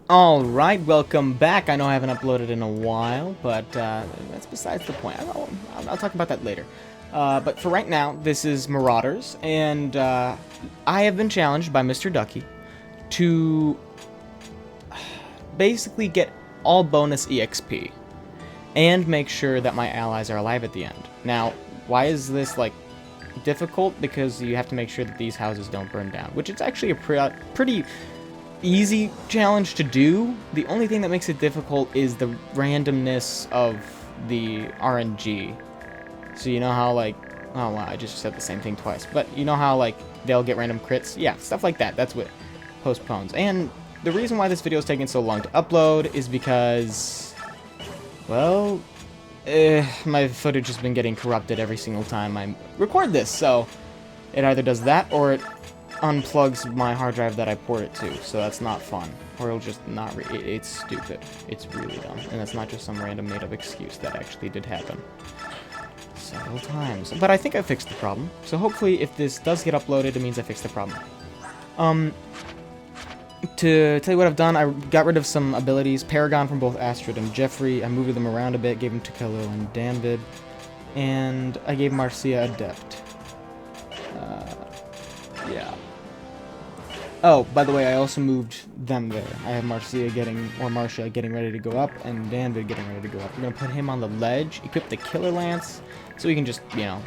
Alright, welcome back. I know I haven't uploaded in a while, but that's besides the point. I'll talk about that later. But for right now, this is Marauders, and I have been challenged by Mr. Ducky to basically get all bonus EXP and make sure that my allies are alive at the end. Now, why is this, like, difficult? Because you have to make sure that these houses don't burn down, which is actually a pretty easy challenge to do. The only thing that makes it difficult is the randomness of the RNG. So you know how, like, oh wow, I just said the same thing twice, but you know how, like, they'll get random crits? Yeah, stuff like that. That's what postpones. And the reason why this video is taking so long to upload is because, well, my footage has been getting corrupted every single time I record this, so it either does that or it unplugs my hard drive that I port it to, so that's not fun. Or it'll just not it's stupid. It's really dumb. And that's not just some random made-up excuse. That actually did happen several times. But I think I fixed the problem. So hopefully if this does get uploaded, it means I fixed the problem. To tell you what I've done, I got rid of some abilities. Paragon from both Astrid and Jeffrey. I moved them around a bit, gave them to Khalil and Danvid. And I gave Marcia Adept. Yeah. Oh, by the way, I also moved them there. I have Marcia getting ready to go up, and Danvid getting ready to go up. I'm going to put him on the ledge, equip the Killer Lance, so he can just, you know,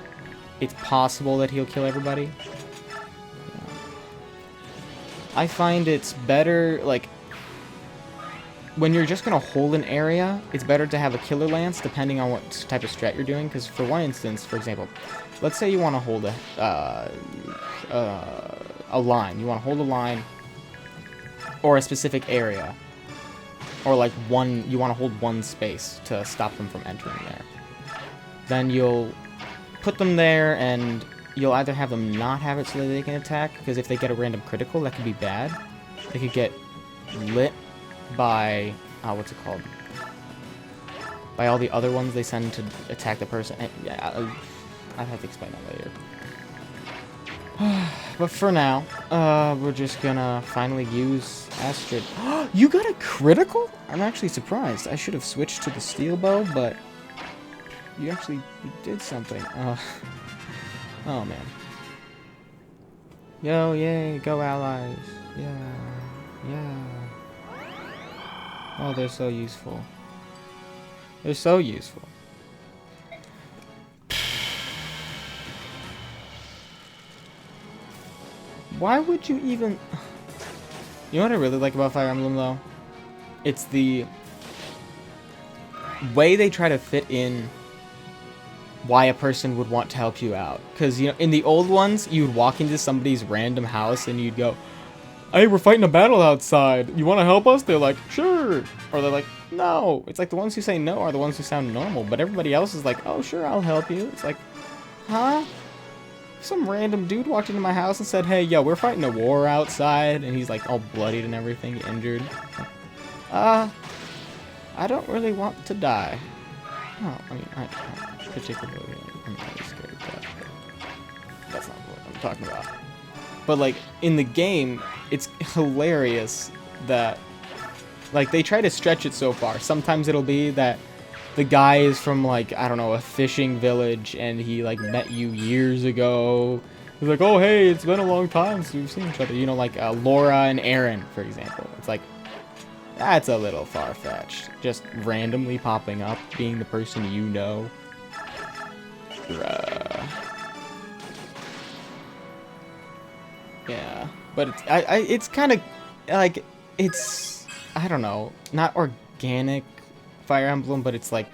it's possible that he'll kill everybody. Yeah. I find it's better, like, when you're just going to hold an area, it's better to have a Killer Lance, depending on what type of strat you're doing, because for one instance, for example, let's say you want to hold a line. You want to hold a line or a specific area, or like you want to hold one space to stop them from entering there. Then you'll put them there, and you'll either have them not have it so that they can attack, because if they get a random critical, that could be bad. They could get lit by what's it called? By all the other ones they send to attack the person. Yeah, I'll have to explain that later. But for now, we're just gonna finally use Astrid. You got a critical? I'm actually surprised. I should have switched to the steel bow, but you did something. Oh man. Yo, yay, go allies. Yeah. Oh, they're so useful. They're so useful. Why would you even... You know what I really like about Fire Emblem, though? It's the way they try to fit in why a person would want to help you out. Because, you know, in the old ones, you'd walk into somebody's random house and you'd go, "Hey, we're fighting a battle outside. You want to help us?" They're like, "Sure." Or they're like, "No." It's like the ones who say no are the ones who sound normal. But everybody else is like, "Oh, sure, I'll help you." It's like, huh? Some random dude walked into my house and said, "Hey, yo, we're fighting a war outside," and he's like all bloodied and everything, injured. I don't really want to die. Oh, I mean, I particularly, I'm really scared of that. That's not what I'm talking about. But like in the game, it's hilarious that like they try to stretch it so far. Sometimes it'll be that the guy is from, like, I don't know, a fishing village, and he, like, met you years ago. He's like, "Oh, hey, it's been a long time since we've seen each other." You know, like, Laura and Aaron, for example. It's like, that's a little far-fetched. Just randomly popping up, being the person you know. Bruh. Yeah. But it's kind of, like, it's, I don't know, not organic Fire Emblem, but it's like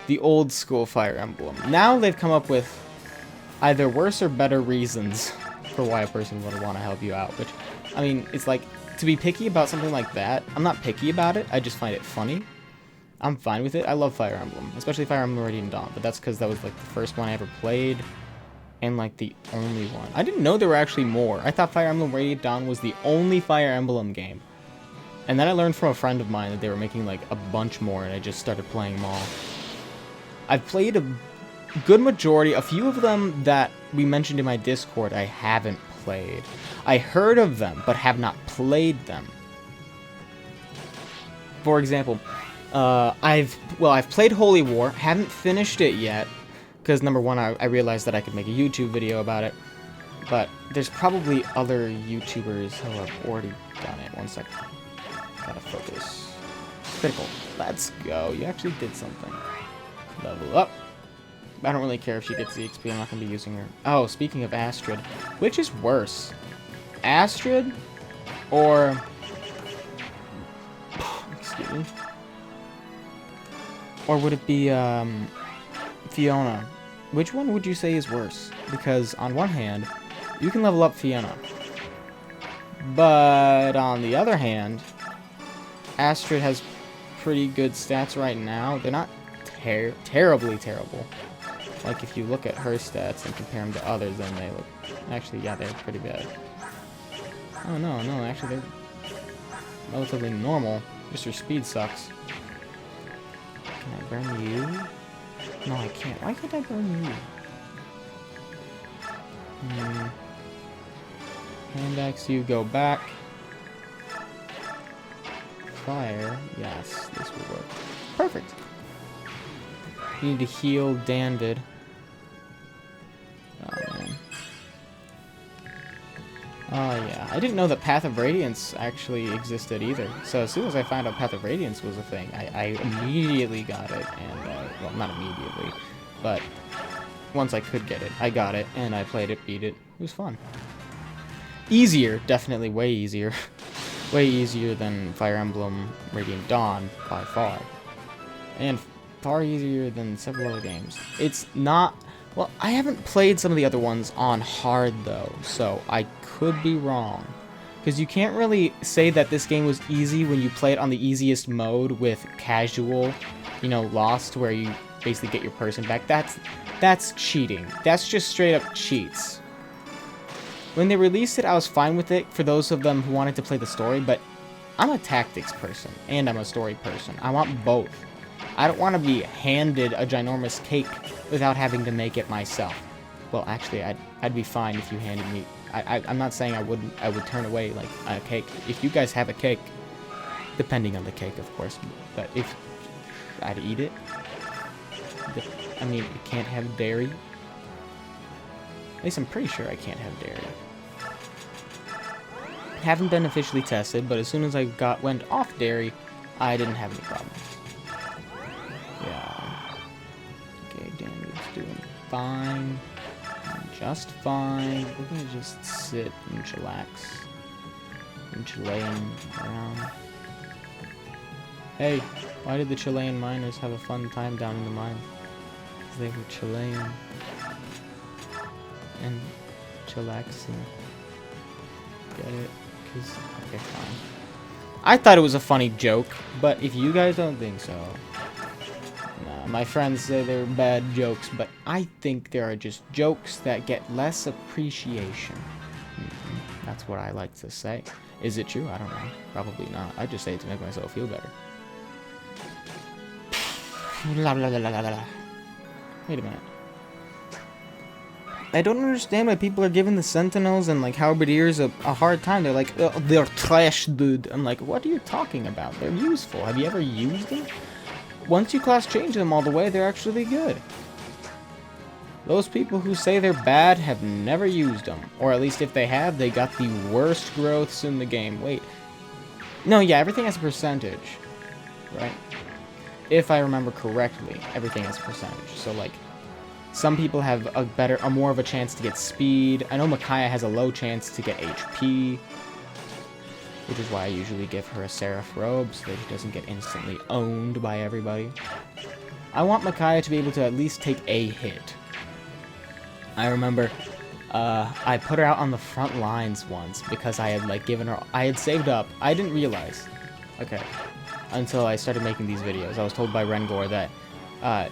the old school Fire Emblem. Now they've come up with either worse or better reasons for why a person would want to help you out, which, I mean, it's like, to be picky about something like that, I'm not picky about it, I just find it funny. I'm fine with it. I love Fire Emblem, especially Fire Emblem Radiant Dawn, but that's because that was like the first one I ever played, and like the only one. I didn't know there were actually more. I thought Fire Emblem Radiant Dawn was the only Fire Emblem game. And then I learned from a friend of mine that they were making like a bunch more, and I just started playing them all. I've played a good majority, a few of them that we mentioned in my Discord I haven't played. I heard of them, but have not played them. For example, I've played Holy War, haven't finished it yet, because number one, I realized that I could make a YouTube video about it, but there's probably other YouTubers who have already done it. One second. Gotta focus. Critical. Let's go. You actually did something. Level up. I don't really care if she gets the XP. I'm not going to be using her. Oh, speaking of Astrid. Which is worse? Astrid or... Excuse me. Or would it be Fiona? Which one would you say is worse? Because on one hand, you can level up Fiona. But on the other hand, Astrid has pretty good stats right now. They're not terribly terrible. Like, if you look at her stats and compare them to others, then they look... Actually, yeah, they're pretty bad. Oh, no, actually, they're relatively normal. Just her speed sucks. Can I burn you? No, I can't. Why can't I burn you? Hand axe, you go back. Fire. Yes, this will work. Perfect. You need to heal. Dan did. Oh, man. Oh, yeah. I didn't know that Path of Radiance actually existed either. So as soon as I found out Path of Radiance was a thing, I immediately got it. And, well, not immediately, but once I could get it, I got it, and I played it, beat it. It was fun. Easier. Definitely way easier. Way easier than Fire Emblem Radiant Dawn, by far. And far easier than several other games. It's not... Well, I haven't played some of the other ones on hard, though, so I could be wrong. Because you can't really say that this game was easy when you play it on the easiest mode with casual, you know, Lost, where you basically get your person back. That's cheating. That's just straight up cheats. When they released it, I was fine with it for those of them who wanted to play the story, but I'm a tactics person, and I'm a story person. I want both. I don't want to be handed a ginormous cake without having to make it myself. Well, actually, I'd be fine if you handed me... I'm not saying I would turn away, like, a cake. If you guys have a cake, depending on the cake, of course, but if I'd eat it. I mean, it can't have dairy. At least I'm pretty sure I can't have dairy. Haven't been officially tested, but as soon as I went off dairy, I didn't have any problems. Yeah. Okay, Daniel's doing fine. Just fine. We're gonna just sit and chillax. And Chilean around. Hey, why did the Chilean miners have a fun time down in the mine? Because they were Chilean. And chillaxing. Get it? Because, okay, fine. I thought it was a funny joke, but if you guys don't think so... Nah, my friends say they're bad jokes, but I think there are just jokes that get less appreciation. That's what I like to say. Is it true? I don't know. Probably not. I just say it to make myself feel better. La la la la la la. Wait a minute. I don't understand why people are giving the Sentinels and, like, Halberdiers a hard time. They're like, oh, they're trash, dude. I'm like, what are you talking about? They're useful. Have you ever used them? Once you class change them all the way, they're actually good. Those people who say they're bad have never used them. Or at least if they have, they got the worst growths in the game. Wait. No, yeah, everything has a percentage. Right? If I remember correctly, everything has a percentage. So, like, some people have a more of a chance to get speed. I know Micaiah has a low chance to get HP, which is why I usually give her a Seraph robe so that she doesn't get instantly owned by everybody. I want Micaiah to be able to at least take a hit. I remember I put her out on the front lines once because I had, like, I had saved up. I didn't realize, okay, until I started making these videos. I was told by Rengor that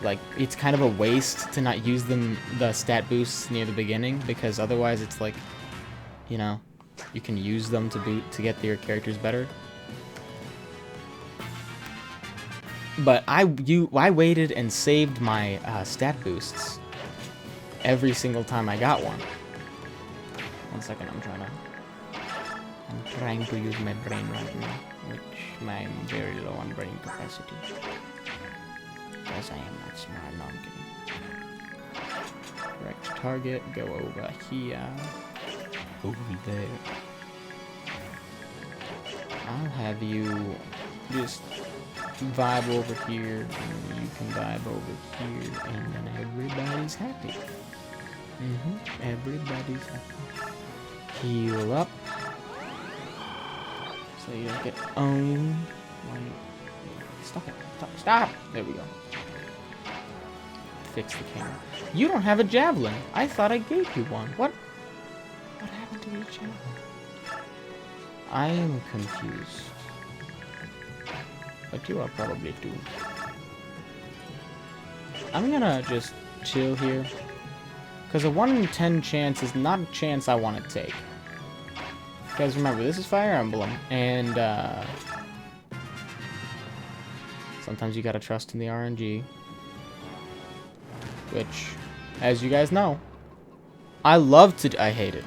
like, it's kind of a waste to not use the stat boosts near the beginning, because otherwise it's like, you know, you can use them to get your characters better. But I waited and saved my stat boosts every single time I got one. 1 second, I'm trying to I'm trying to use my brain right now, which I'm very low on brain capacity. Because I am not smart. No, I'm kidding. Right target, go over here. Over there. I'll have you just vibe over here, and you can vibe over here, and then everybody's happy. Everybody's happy. Heal up. So you don't get owned. Stop it. Stop! There we go. Fix the camera. You don't have a javelin. I thought I gave you one. What happened to your javelin? I am confused. But you are probably too. I'm gonna just chill here. Because a 1 in 10 chance is not a chance I want to take. Guys, remember, this is Fire Emblem. And, sometimes you gotta trust in the RNG. Which, as you guys know, I hate it.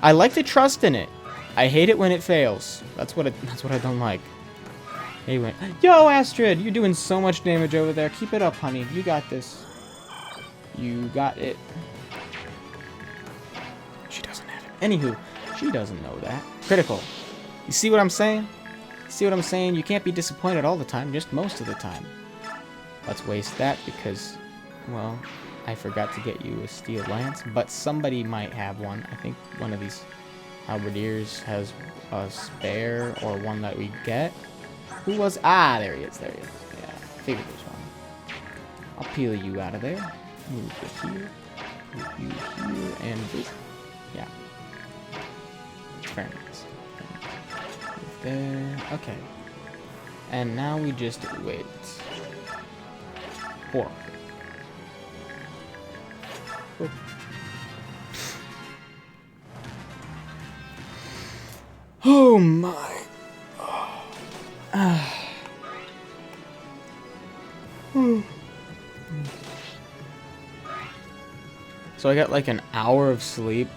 I like to trust in it. I hate it when it fails. That's what I don't like. Anyway, yo, Astrid, you're doing so much damage over there. Keep it up, honey. You got this. You got it. She doesn't have it. Anywho, she doesn't know that. Critical. You see what I'm saying? See what I'm saying? You can't be disappointed all the time, just most of the time. Let's waste that because, well, I forgot to get you a steel lance, but somebody might have one. I think one of these halberdiers has a spare or one that we get. Who was? Ah, there he is. There he is. Yeah, I figured there's one. I'll peel you out of there. Move you here. Move you here. And boop. Yeah. Very nice. Move there. Okay. And now we just wait. 4. Boop. Oh my. So I got like an hour of sleep,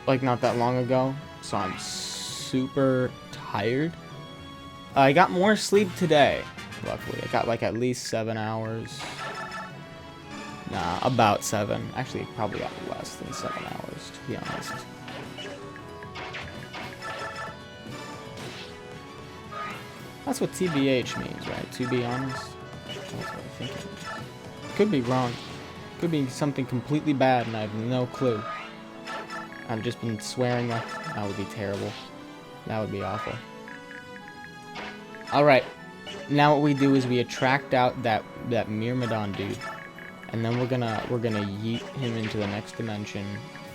like not that long ago, so I'm super tired. I got more sleep today, luckily. I got like at least 7 hours. Nah, about 7. Actually, probably got less than 7 hours, to be honest. That's what TBH means, right? To be honest. That's what I think it means. Could be wrong. Could be something completely bad and I have no clue. I've just been swearing like that would be terrible. That would be awful. Alright. Now what we do is we attract out that Myrmidon dude. And then we're gonna yeet him into the next dimension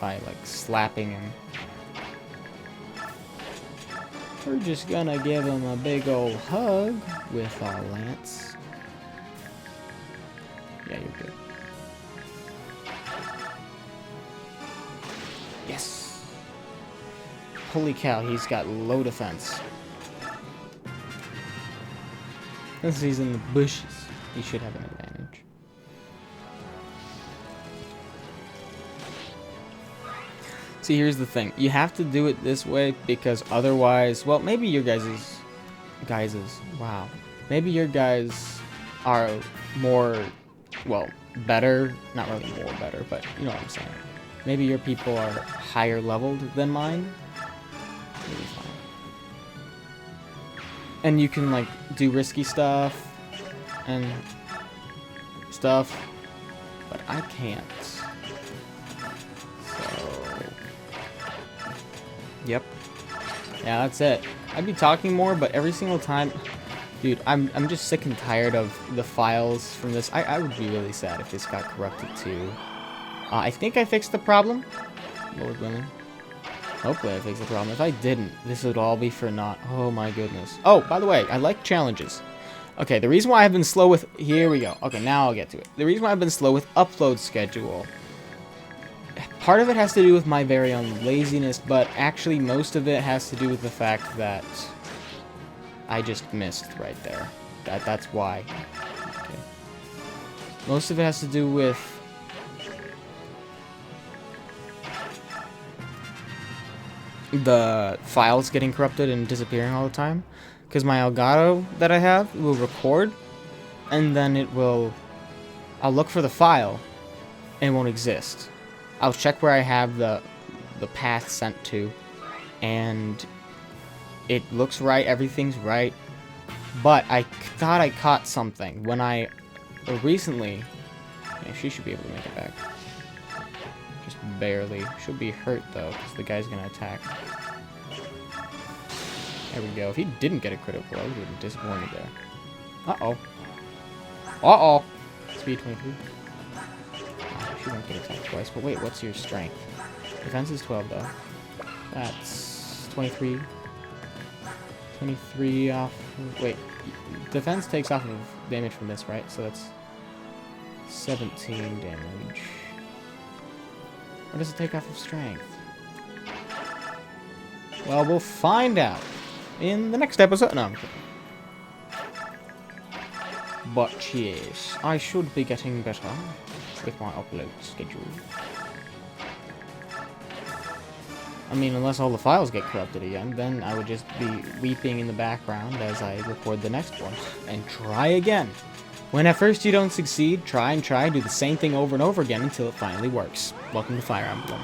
by like slapping him. We're just gonna give him a big old hug with our lance. Yeah, you're good. Yes! Holy cow, he's got low defense. Since he's in the bushes, he should have an advantage. See, here's the thing. You have to do it this way because otherwise, well, maybe your wow. Maybe your guys are more, well, better. Not really more better, but you know what I'm saying. Maybe your people are higher leveled than mine. Maybe fine. And you can, like, do risky stuff and stuff, but I can't. Yep. Yeah, that's it. I'd be talking more, but every single time... Dude, I'm just sick and tired of the files from this. I would be really sad if this got corrupted too. I think I fixed the problem. Lord willing. Hopefully I fixed the problem. If I didn't, this would all be for naught. Oh my goodness. Oh, by the way, I like challenges. Okay, the reason why I've been slow with... Here we go. Okay, now I'll get to it. The reason why I've been slow with upload schedule... Part of it has to do with my very own laziness, but actually most of it has to do with the fact that I just missed right there. That's why. Okay. Most of it has to do with the files getting corrupted and disappearing all the time. Because my Elgato that I have will record, and then I'll look for the file, and it won't exist. I'll check where I have the path sent to, and it looks right, everything's right, but I thought I caught something when I recently... Yeah, she should be able to make it back. Just barely. She'll be hurt, though, because the guy's going to attack. There we go. If he didn't get a critical, I would have been disappointed there. Uh-oh. Uh-oh. Speed 23. Oh, she won't get attacked twice. But wait, what's your strength? Defense is 12, though. That's 23. 23 off... Wait. Defense takes off of damage from this, right? So that's 17 damage. Or does it take off of strength? Well, we'll find out in the next episode. No, I'm kidding. But yes, I should be getting better with my upload schedule. I mean, unless all the files get corrupted again, then I would just be weeping in the background as I record the next one. And try again. When at first you don't succeed, try and try, do the same thing over and over again until it finally works. Welcome to Fire Emblem.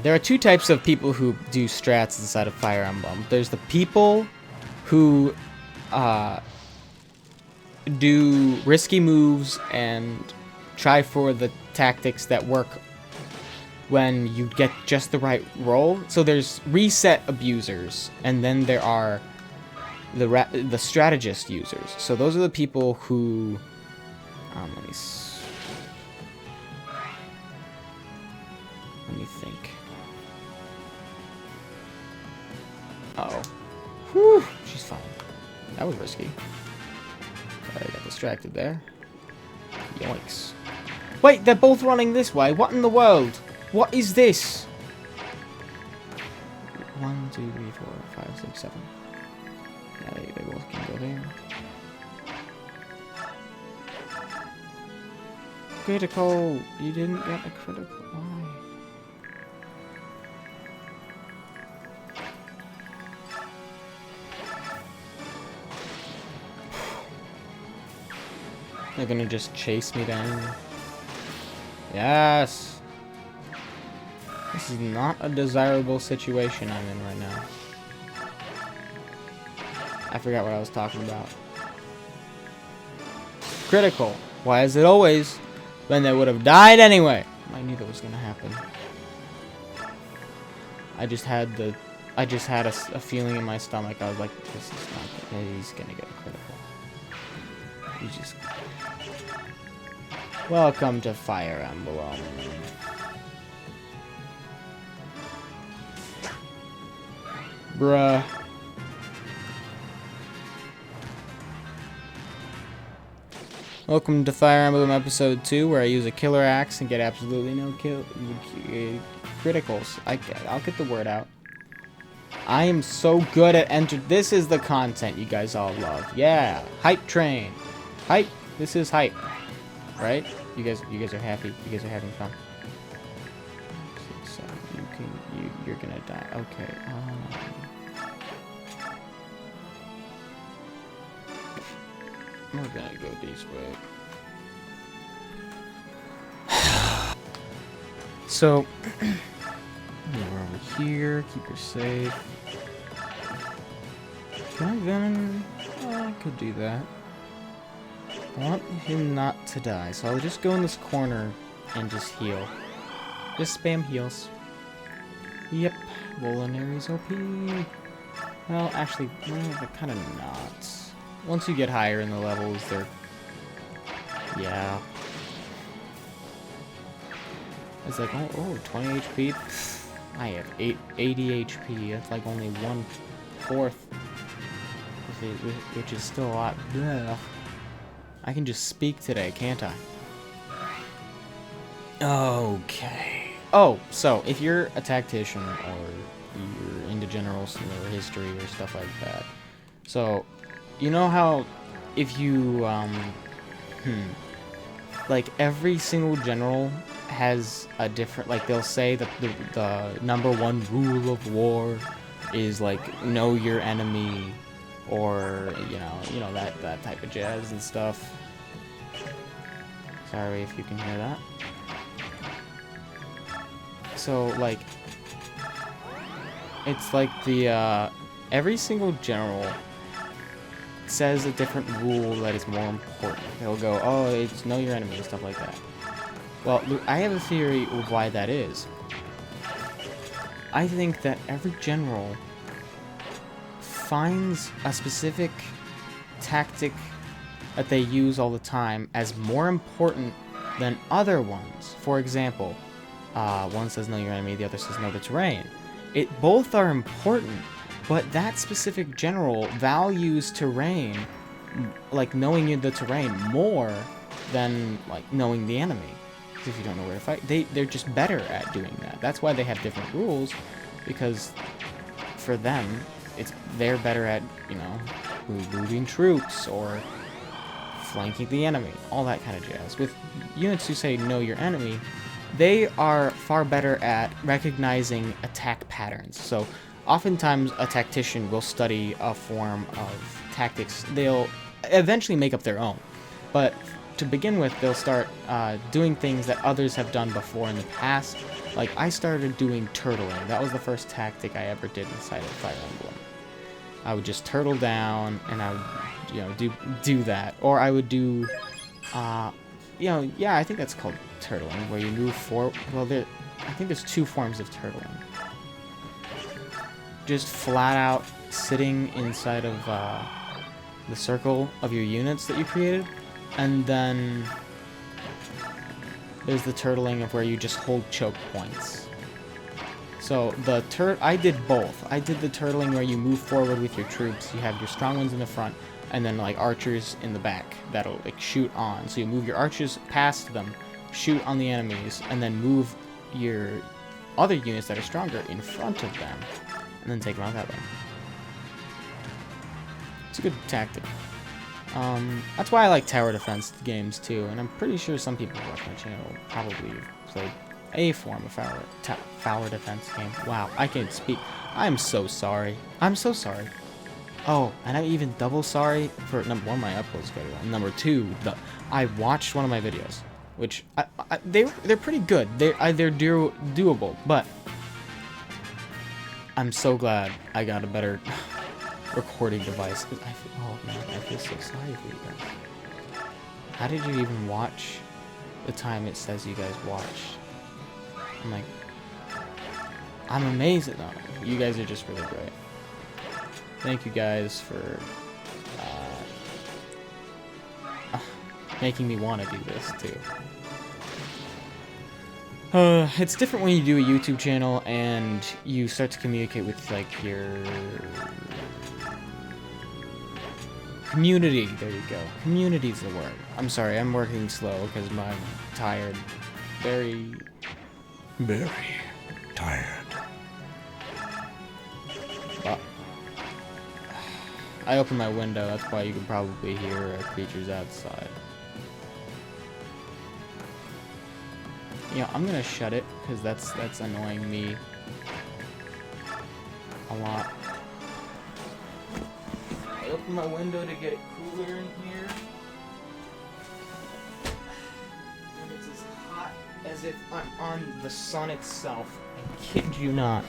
There are two types of people who do strats inside of Fire Emblem. There's the people who do risky moves and try for the tactics that work when you get just the right roll. So there's reset abusers, and then there are the strategist users. So those are the people who... let me think. Uh-oh. Whew, she's fine. That was risky. I got distracted there. Yoinks. Wait, they're both running this way. What in the world? What is this? 1, 2, 3, 4, 5, 6, 7. Yeah, they both can go there. Critical. You didn't get a critical. Why? They're gonna just chase me down. Yes! This is not a desirable situation I'm in right now. I forgot what I was talking about. Critical. Why is it always when they would have died anyway? I knew that was gonna happen. I just had a feeling in my stomach. I was like, this is not good. He's gonna get a critical. He just... Welcome to Fire Emblem. Bruh. Welcome to Fire Emblem Episode 2, where I use a killer axe and get absolutely no criticals. I'll get the word out. I am so good at This is the content you guys all love. Yeah, hype train. Hype. This is hype, right? You guys are happy. You guys are having fun. So you're gonna die. Okay. We're gonna go this way. So, we're over here. Keep her safe. Can I venom? I could do that. I want him not to die, so I'll just go in this corner and just heal. Just spam heals. Yep, Volanary's OP. Well, actually, they're kind of not. Once you get higher in the levels, they're... Yeah. It's like, oh 20 HP? I have 80 HP. That's like only 1/4. Which is still a lot. Ugh. I can just speak today, can't I? Okay. Oh, so if you're a tactician or you're into general or history or stuff like that, so you know how if you like every single general has a different, like they'll say that the number one rule of war is like know your enemy, or you know that type of jazz and stuff. Sorry if you can hear that. So like it's like the every single general says a different rule that is more important. They'll go, oh, it's know your enemy and stuff like that. Well, I have a theory of why that is. I think that every general finds a specific tactic that they use all the time as more important than other ones. For example, one says know your enemy, the other says know the terrain. Both are important, but that specific general values terrain, like knowing the terrain, more than like knowing the enemy. Because if you don't know where to fight, they're just better at doing that. That's why they have different rules, because for them, they're better at, you know, moving troops or flanking the enemy, all that kind of jazz. With units who say know your enemy, they are far better at recognizing attack patterns. So oftentimes a tactician will study a form of tactics. They'll eventually make up their own, but to begin with, they'll start doing things that others have done before in the past. Like I started doing turtling. That was the first tactic I ever did inside of Fire Emblem. I would just turtle down, and I would, you know, do that, or I would do, you know, yeah, I think that's called turtling, where you move forward. Well, I think there's two forms of turtling. Just flat out sitting inside of the circle of your units that you created, and then there's the turtling of where you just hold choke points. So I did both. I did the turtling where you move forward with your troops. You have your strong ones in the front, and then like archers in the back that'll like shoot on. So you move your archers past them, shoot on the enemies, and then move your other units that are stronger in front of them, and then take them out that way. It's a good tactic. That's why I like tower defense games too, and I'm pretty sure some people who watch my channel probably played a form of tower defense game. Wow, I can't speak. I'm so sorry. I'm so sorry. Oh, and I'm even double sorry for number one, my uploads got it on. Number two, I watched one of my videos, which they're pretty good. They're doable, but I'm so glad I got a better recording device. Oh man, I feel so sorry for you guys. How did you even watch the time it says you guys watched? I'm like, I'm amazed at that. You guys are just really great. Thank you guys for making me want to do this too. It's different when you do a YouTube channel and you start to communicate with like your community. There you go. Community's the word. I'm sorry, I'm working slow because I'm tired. Very tired. But I opened my window, that's why you can probably hear creatures outside. You know, I'm gonna shut it because that's annoying me a lot. I opened my window to get it cooler in here. And it's as hot as if I'm on the sun itself. I kid you not.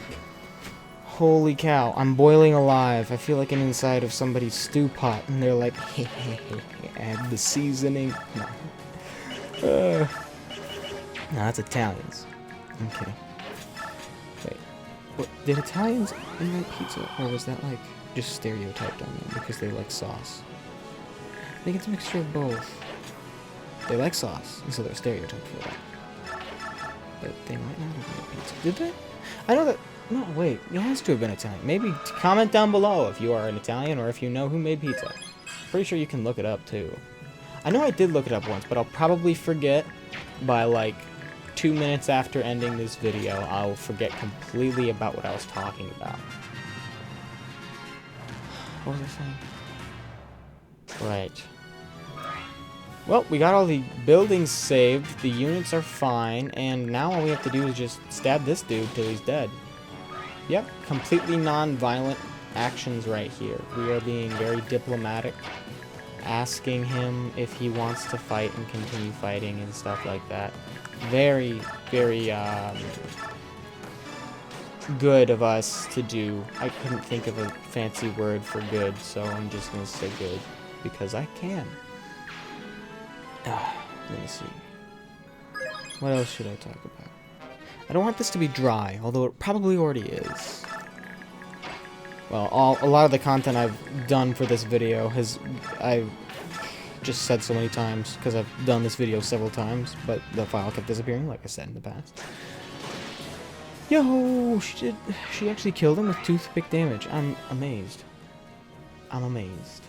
Holy cow, I'm boiling alive. I feel like I'm inside of somebody's stew pot, and they're like, hey, add the seasoning. No, that's Italians. Okay. Wait, what, did Italians invent pizza, or was that like just stereotyped on them because they like sauce? I think it's a mixture of both. They like sauce, and so they're stereotyped for that. But they might not have made pizza. Did they? I know that. No, wait. It has to have been Italian. Maybe comment down below if you are an Italian or if you know who made pizza. Pretty sure you can look it up too. I know I did look it up once, but I'll probably forget by like 2 minutes after ending this video. I'll forget completely about what I was talking about. What was I saying? Right. Well, we got all the buildings saved, the units are fine, and now all we have to do is just stab this dude till he's dead. Yep, completely non-violent actions right here. We are being very diplomatic, asking him if he wants to fight and continue fighting and stuff like that. Very, very good of us to do. I couldn't think of a fancy word for good, so I'm just going to say good because I can. Let me see. What else should I talk about? I don't want this to be dry, although it probably already is. Well, a lot of the content I've done for this video I've just said so many times, because I've done this video several times, but the file kept disappearing, like I said in the past. Yo, she actually killed him with toothpick damage. I'm amazed. I'm amazed.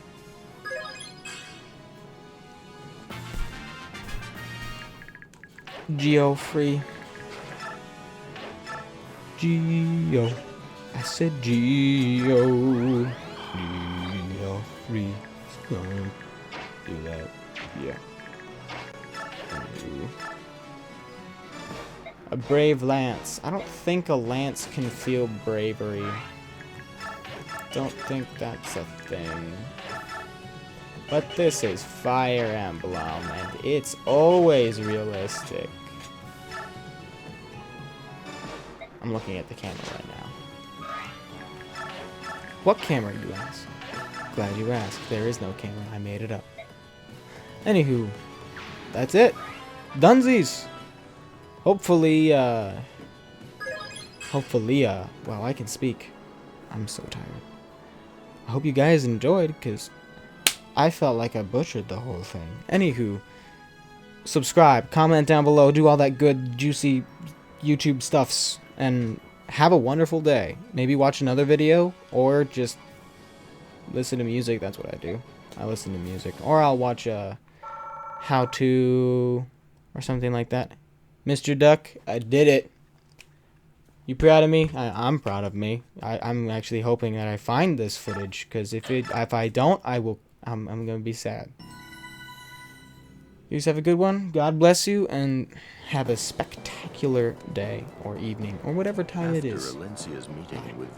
Geo free. Geo. I said Geo. Geo free. Do that. Yeah. A brave lance. I don't think a lance can feel bravery. Don't think that's a thing. But this is Fire Emblem, and it's always realistic. I'm looking at the camera right now. What camera, you ask? Glad you asked. There is no camera. I made it up. Anywho, that's it. Dunsies! Hopefully, wow, I can speak. I'm so tired. I hope you guys enjoyed, because I felt like I butchered the whole thing. Anywho, subscribe, comment down below, do all that good, juicy YouTube stuffs, and have a wonderful day. Maybe watch another video, or just listen to music. That's what I do. I listen to music. Or I'll watch a how-to or something like that. Mr. Duck, I did it. You proud of me? I'm proud of me. I'm actually hoping that I find this footage, because if I don't, I'm gonna be sad. You guys have a good one. God bless you, and have a spectacular day or evening or whatever time it is. After Alencia's meeting with